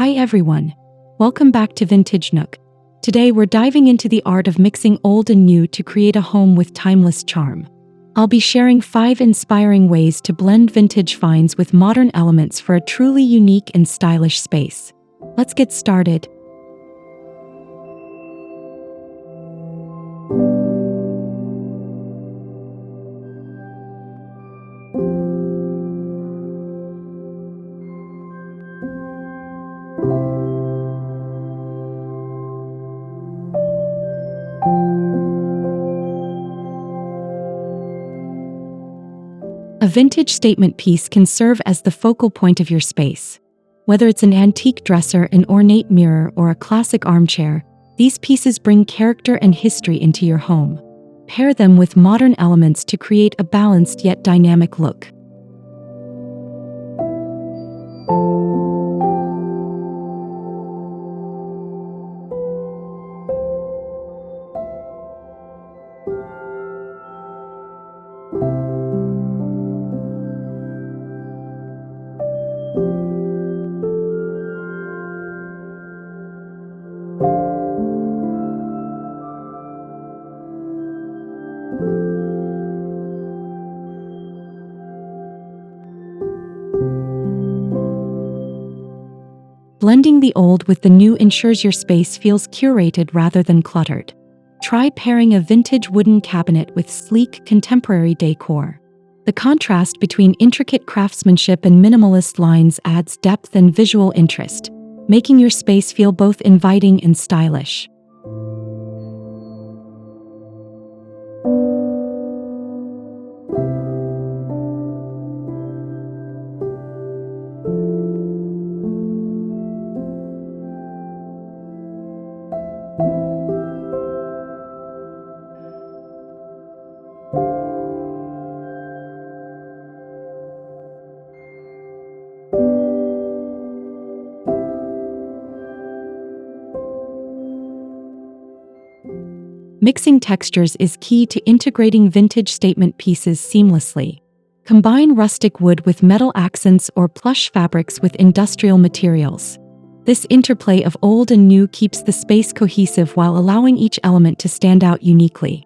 Hi everyone. Welcome back to Vintage Nook. Today we're diving into the art of mixing old and new to create a home with timeless charm. I'll be sharing 5 inspiring ways to blend vintage finds with modern elements for a truly unique and stylish space. Let's get started. A vintage statement piece can serve as the focal point of your space. Whether it's an antique dresser, an ornate mirror, or a classic armchair, these pieces bring character and history into your home. Pair them with modern elements to create a balanced yet dynamic look. Blending the old with the new ensures your space feels curated rather than cluttered. Try pairing a vintage wooden cabinet with sleek, contemporary decor. The contrast between intricate craftsmanship and minimalist lines adds depth and visual interest, making your space feel both inviting and stylish. Mixing textures is key to integrating vintage statement pieces seamlessly. Combine rustic wood with metal accents or plush fabrics with industrial materials. This interplay of old and new keeps the space cohesive while allowing each element to stand out uniquely.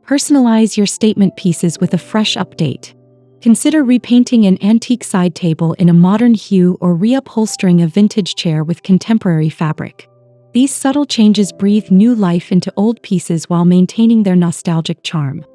Personalize your statement pieces with a fresh update. Consider repainting an antique side table in a modern hue or reupholstering a vintage chair with contemporary fabric. These subtle changes breathe new life into old pieces while maintaining their nostalgic charm.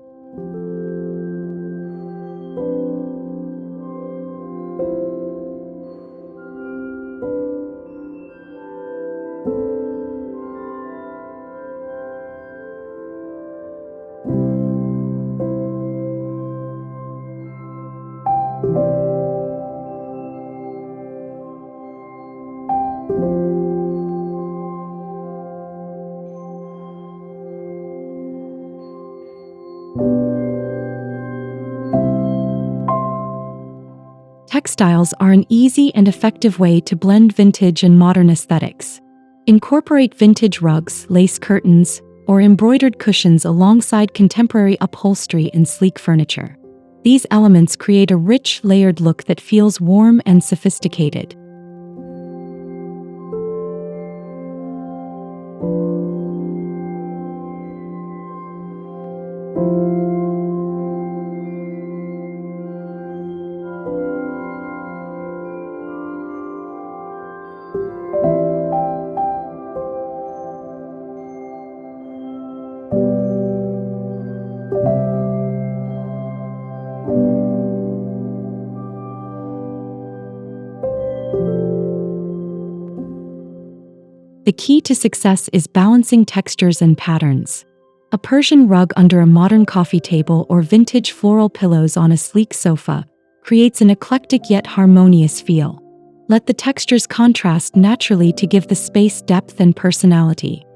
Textiles are an easy and effective way to blend vintage and modern aesthetics. Incorporate vintage rugs, lace curtains, or embroidered cushions alongside contemporary upholstery and sleek furniture. These elements create a rich, layered look that feels warm and sophisticated. The key to success is balancing textures and patterns. A Persian rug under a modern coffee table or vintage floral pillows on a sleek sofa creates an eclectic yet harmonious feel. Let the textures contrast naturally to give the space depth and personality.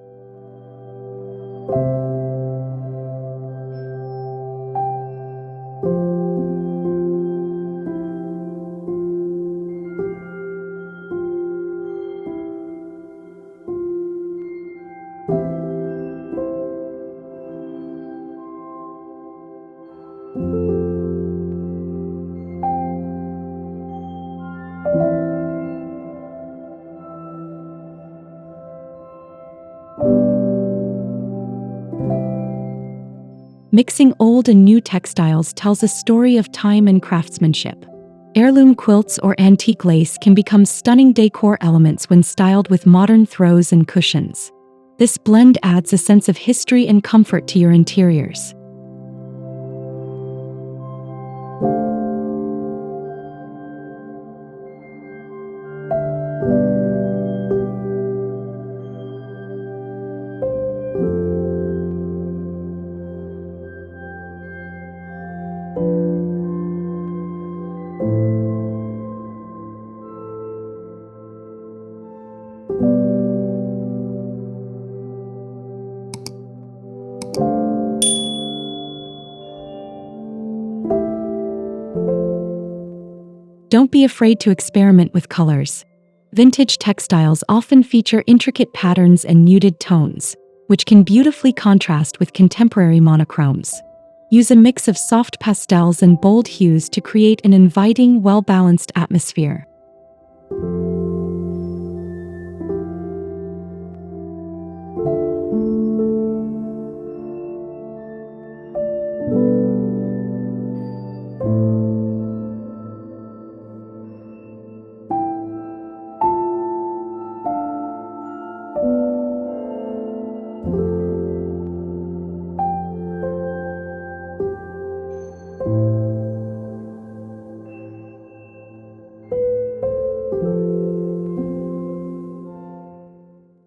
Mixing old and new textiles tells a story of time and craftsmanship. Heirloom quilts or antique lace can become stunning decor elements when styled with modern throws and cushions. This blend adds a sense of history and comfort to your interiors. Don't be afraid to experiment with colors. Vintage textiles often feature intricate patterns and muted tones, which can beautifully contrast with contemporary monochromes. Use a mix of soft pastels and bold hues to create an inviting, well-balanced atmosphere.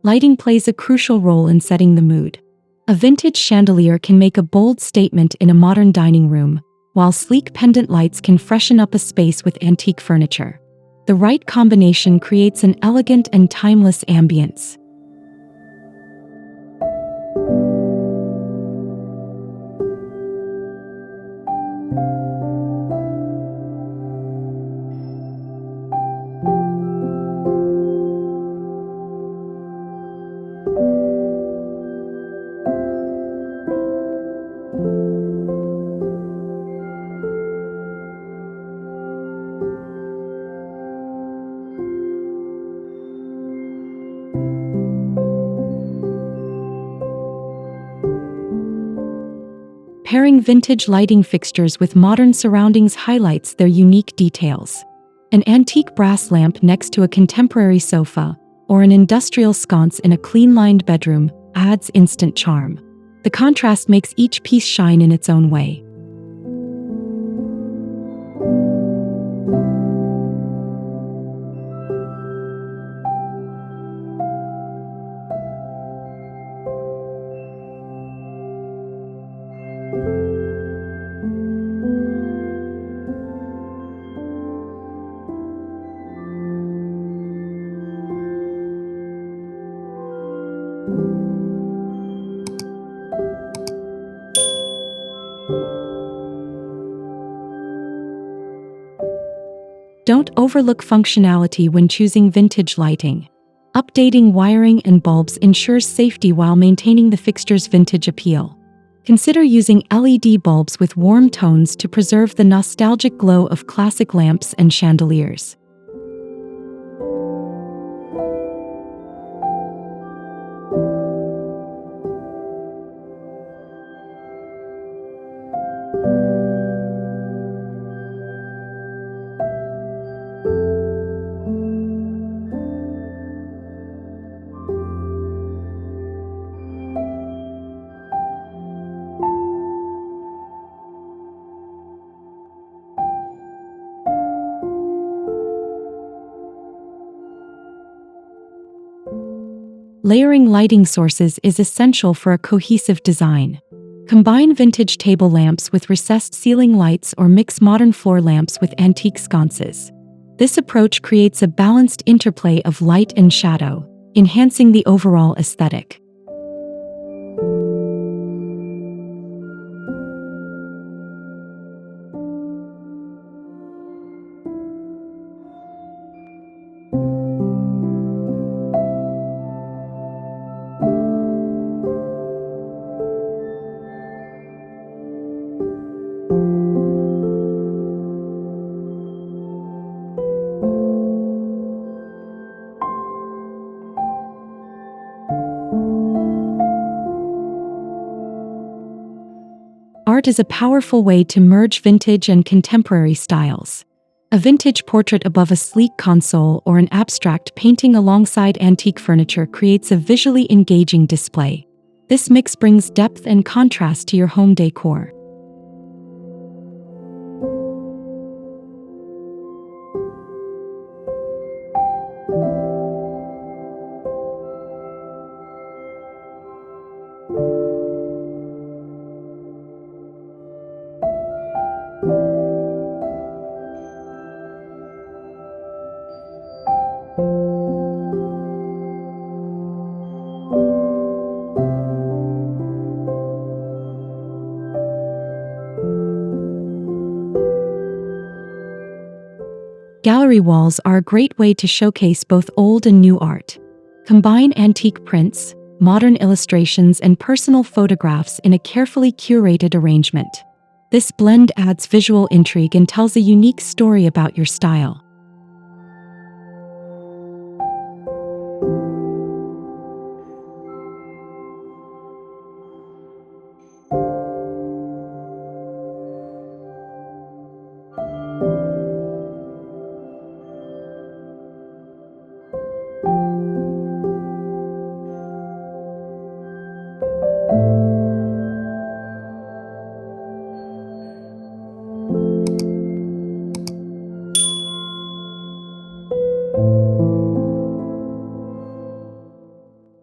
Lighting plays a crucial role in setting the mood. A vintage chandelier can make a bold statement in a modern dining room, while sleek pendant lights can freshen up a space with antique furniture. The right combination creates an elegant and timeless ambience. Pairing vintage lighting fixtures with modern surroundings highlights their unique details. An antique brass lamp next to a contemporary sofa, or an industrial sconce in a clean-lined bedroom, adds instant charm. The contrast makes each piece shine in its own way. Don't overlook functionality when choosing vintage lighting. Updating wiring and bulbs ensures safety while maintaining the fixture's vintage appeal. Consider using LED bulbs with warm tones to preserve the nostalgic glow of classic lamps and chandeliers. Layering lighting sources is essential for a cohesive design. Combine vintage table lamps with recessed ceiling lights or mix modern floor lamps with antique sconces. This approach creates a balanced interplay of light and shadow, enhancing the overall aesthetic. Art is a powerful way to merge vintage and contemporary styles. A vintage portrait above a sleek console or an abstract painting alongside antique furniture creates a visually engaging display. This mix brings depth and contrast to your home decor. Gallery walls are a great way to showcase both old and new art. Combine antique prints, modern illustrations, and personal photographs in a carefully curated arrangement. This blend adds visual intrigue and tells a unique story about your style.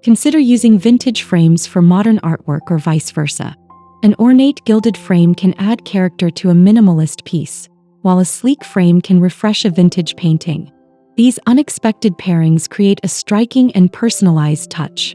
Consider using vintage frames for modern artwork or vice versa. An ornate gilded frame can add character to a minimalist piece, while a sleek frame can refresh a vintage painting. These unexpected pairings create a striking and personalized touch.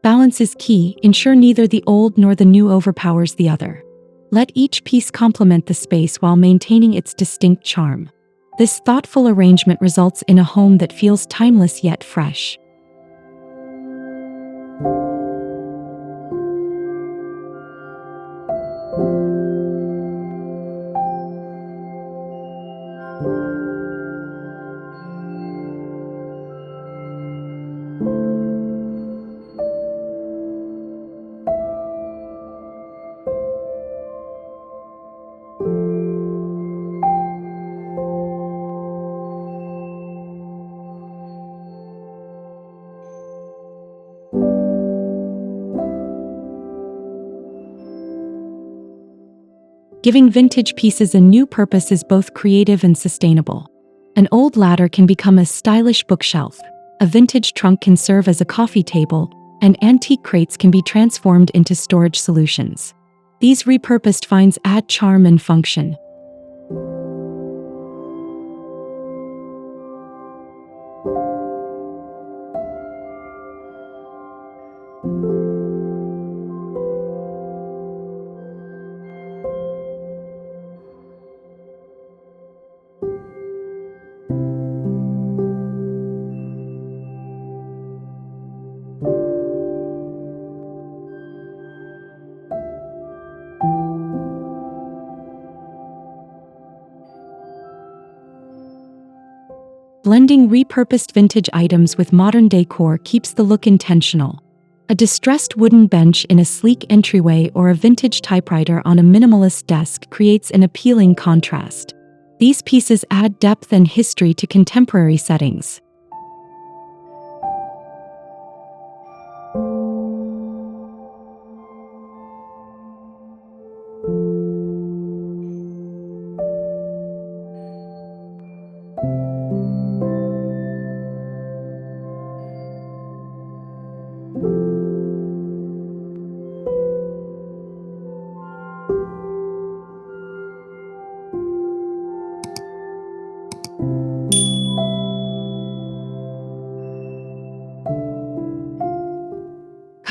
Balance is key. Ensure neither the old nor the new overpowers the other. Let each piece complement the space while maintaining its distinct charm. This thoughtful arrangement results in a home that feels timeless yet fresh. Giving vintage pieces a new purpose is both creative and sustainable. An old ladder can become a stylish bookshelf, a vintage trunk can serve as a coffee table, and antique crates can be transformed into storage solutions. These repurposed finds add charm and function. Blending repurposed vintage items with modern decor keeps the look intentional. A distressed wooden bench in a sleek entryway or a vintage typewriter on a minimalist desk creates an appealing contrast. These pieces add depth and history to contemporary settings.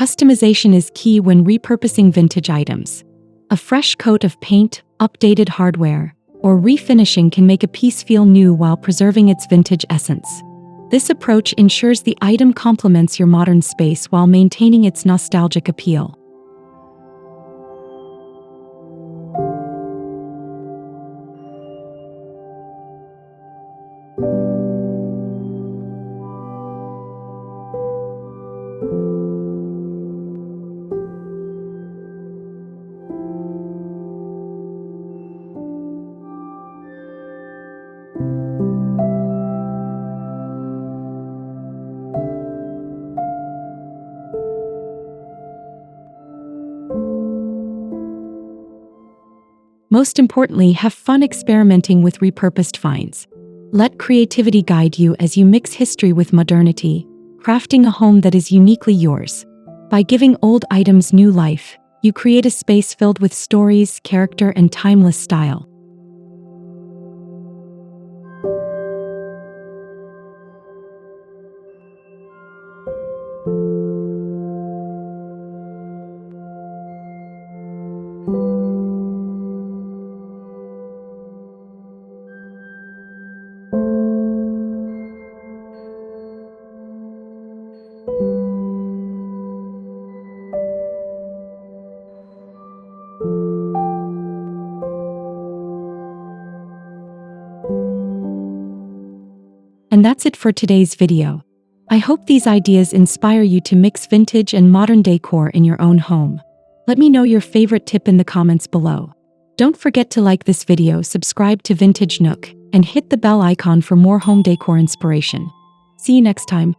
Customization is key when repurposing vintage items. A fresh coat of paint, updated hardware, or refinishing can make a piece feel new while preserving its vintage essence. This approach ensures the item complements your modern space while maintaining its nostalgic appeal. Most importantly, have fun experimenting with repurposed finds. Let creativity guide you as you mix history with modernity, crafting a home that is uniquely yours. By giving old items new life, you create a space filled with stories, character, and timeless style. And that's it for today's video. I hope these ideas inspire you to mix vintage and modern decor in your own home. Let me know your favorite tip in the comments below. Don't forget to like this video, subscribe to Vintage Nook, and hit the bell icon for more home decor inspiration. See you next time.